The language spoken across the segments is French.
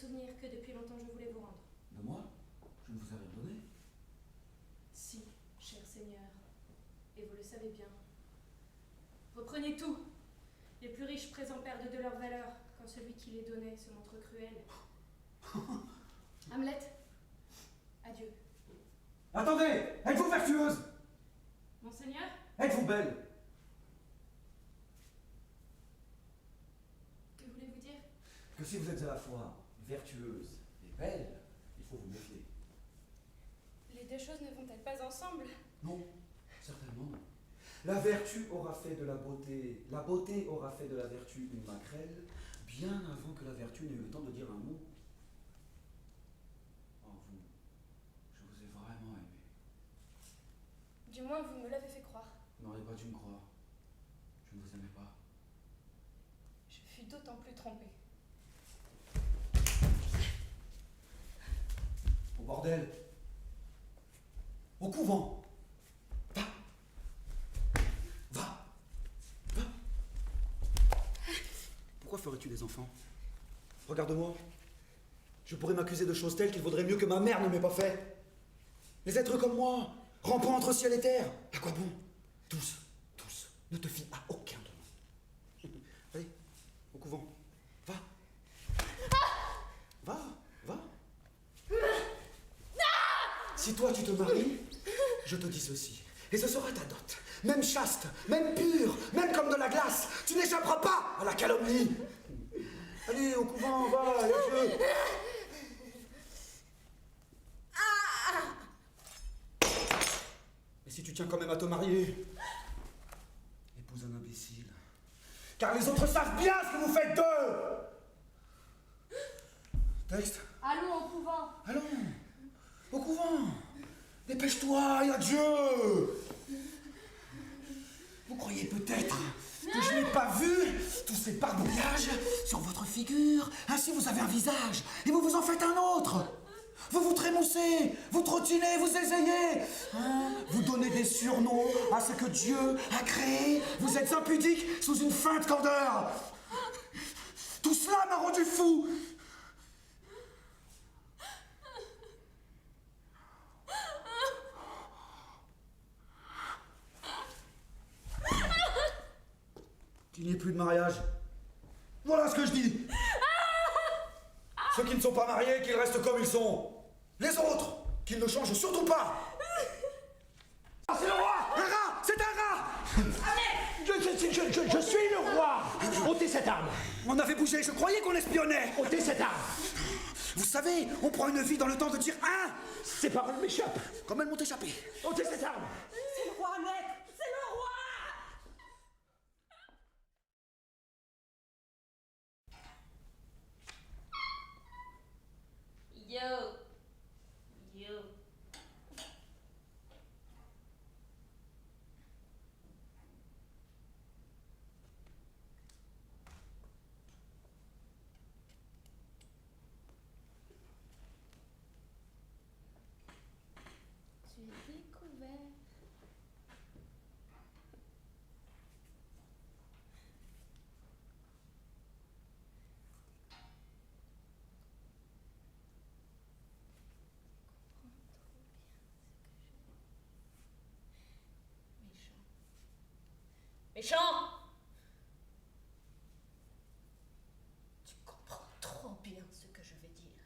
souvenir que depuis longtemps je voulais vous rendre. De moi? Je ne vous ai rien donné. Si, cher Seigneur, et vous le savez bien. Reprenez tout. Les plus riches présents perdent de leur valeur quand celui qui les donnait se montre cruel. Hamlet, adieu. Attendez! Êtes-vous vertueuse? Monseigneur? Êtes-vous belle? Que voulez-vous dire? Que si vous êtes à la fois vertueuse et belle, il faut vous méfier. Les deux choses ne vont-elles pas ensemble? Non, certainement non. La vertu aura fait de la beauté aura fait de la vertu une maquerelle, bien avant que la vertu n'ait eu le temps de dire un mot. Oh, vous, je vous ai vraiment aimé. Du moins, vous me l'avez fait croire. Vous n'auriez pas dû me croire. Je ne vous aimais pas. Je fus d'autant plus trompée. Au bordel. Au couvent. Va. Va. Va. Pourquoi ferais-tu des enfants? Regarde-moi. Je pourrais m'accuser de choses telles qu'il vaudrait mieux que ma mère ne m'ait pas fait. Les êtres comme moi, rampant entre ciel et terre, à quoi bon? Tous, ne te fie à aucun de nous. Allez, au couvent. Va. Va. Si toi tu te maries, je te dis ceci, et ce sera ta dot. Même chaste, même pure, même comme de la glace, tu n'échapperas pas à la calomnie. Allez, au couvent, va, adieu. Mais si tu tiens quand même à te marier, épouse un imbécile. Car les autres savent bien ce que vous faites d'eux. Texte. Allons au couvent. Allons, au couvent. Dépêche-toi et adieu. Vous croyez peut-être que je n'ai pas vu tous ces barbouillages sur votre figure. Ainsi vous avez un visage et vous vous en faites un autre. Vous vous trémoussez, vous trottinez, vous ésayez. Hein? Vous donnez des surnoms à ce que Dieu a créé. Vous êtes impudique sous une feinte candeur. Tout cela m'a rendu fou. Qu'il n'y ait plus de mariage. Voilà ce que je dis. Ceux qui ne sont pas mariés, qu'ils restent comme ils sont. Les autres, qu'ils ne changent surtout pas. Ah, c'est le roi. Un rat, c'est un rat. Je suis le roi. Ôtez cette arme. On avait bougé, je croyais qu'on espionnait. Ôtez cette arme. Vous savez, on prend une vie dans le temps de dire un. Ces paroles m'échappent. Comme elles m'ont échappé. Ôtez cette arme. C'est le roi, Hamlet. C'est le roi. Yo. Yo. Tu es découvert. Méchant. Tu comprends trop bien ce que je vais dire.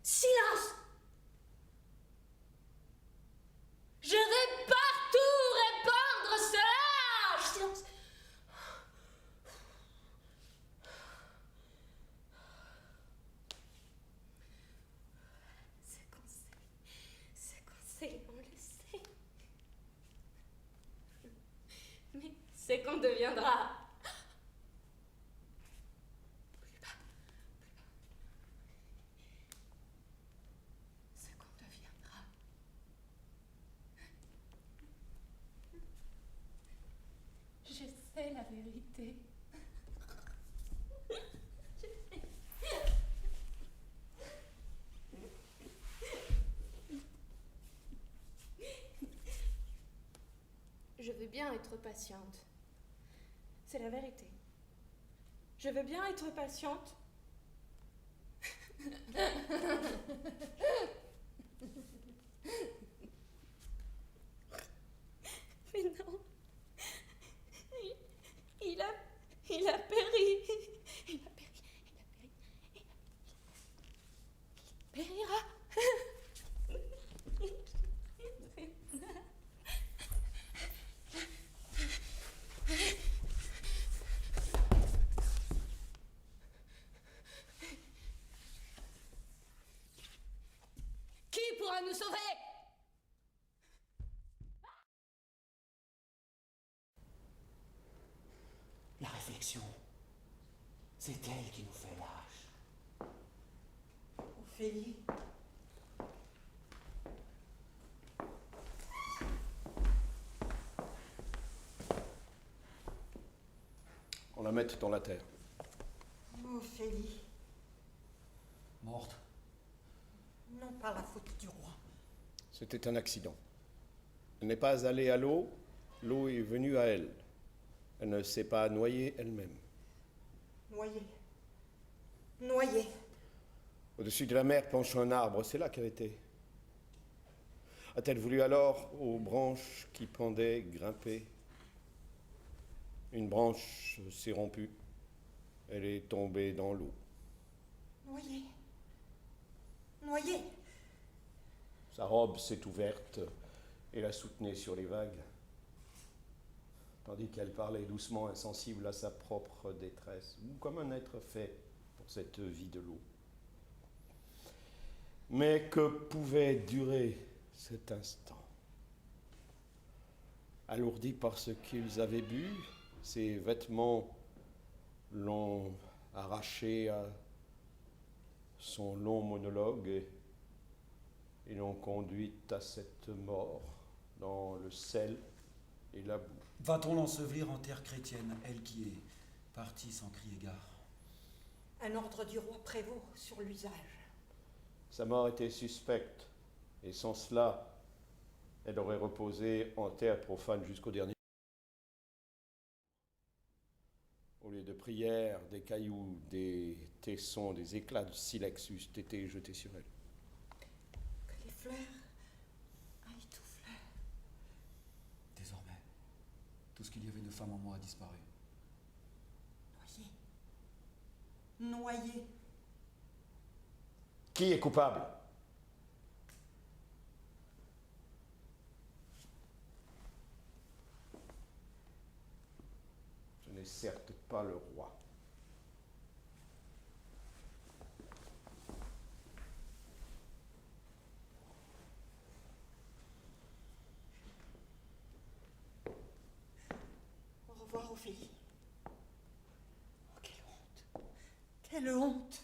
Silence! Je vais partout répandre cela! Silence! On le sait. Mais c'est qu'on deviendra. Plus bas. Ce qu'on deviendra. Je sais la vérité. Je veux bien être patiente. C'est la vérité. Je veux bien être patiente Mais non. Il a péri. Il a péri. Il périra. Qui pourra nous sauver? La réflexion, c'est elle qui nous fait lâche. Ophélie. On la mette dans la terre. Ophélie. Morte. Non pas la faute du roi. C'était un accident. Elle n'est pas allée à l'eau, l'eau est venue à elle. Elle ne s'est pas noyée elle-même. Noyée. Noyée. Au-dessus de la mer penche un arbre, c'est là qu'elle était. A-t-elle voulu alors, aux branches qui pendaient, grimper? Une branche s'est rompue. Elle est tombée dans l'eau. Noyée. Noyée. Sa robe s'est ouverte et la soutenait sur les vagues, tandis qu'elle parlait doucement, insensible à sa propre détresse, ou comme un être fait pour cette vie de l'eau. Mais que pouvait durer cet instant? Alourdi par ce qu'ils avaient bu, ses vêtements l'ont arraché à son long monologue et l'ont conduite à cette mort dans le sel et la boue. Va-t-on l'ensevelir en terre chrétienne, elle qui est partie sans crier gare? Un ordre du roi prévaut sur l'usage. Sa mort était suspecte, et sans cela, elle aurait reposé en terre profane jusqu'au dernier. Au lieu de prières, des cailloux, des tessons, des éclats de silex eussent été jetés sur elle. Que les fleurs aillent tout fleur. Désormais, tout ce qu'il y avait de femme en moi a disparu. Noyée. Noyée. Qui est coupable? Ce n'est certes pas le roi. Au revoir, Ophélie. Oh, quelle honte. Quelle honte.